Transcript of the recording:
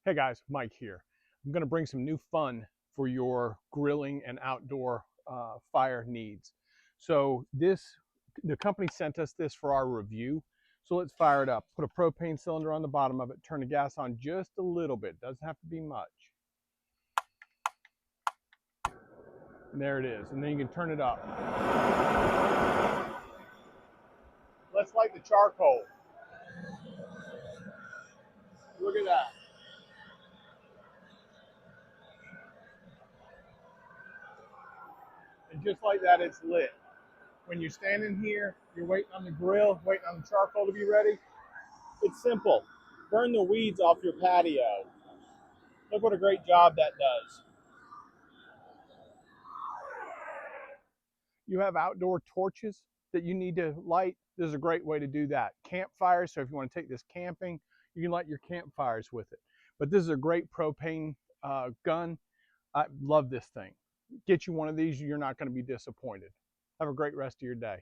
Hey guys, Mike here. I'm going to bring some new fun for your grilling and outdoor fire needs. The company sent us this for our review. So let's fire it up. Put a propane cylinder on the bottom of it. Turn the gas on just a little bit. Doesn't have to be much. And there it is. And then you can turn it up. Let's light the charcoal. Look at that. And just like that, it's lit. When you're standing here, you're waiting on the grill, waiting on the charcoal to be ready. It's simple. Burn the weeds off your patio. Look what a great job that does. You have outdoor torches that you need to light. This is a great way to do that. Campfires, so if you want to take this camping, you can light your campfires with it. But this is a great propane gun. I love this thing. Get you one of these, you're not going to be disappointed. Have a great rest of your day.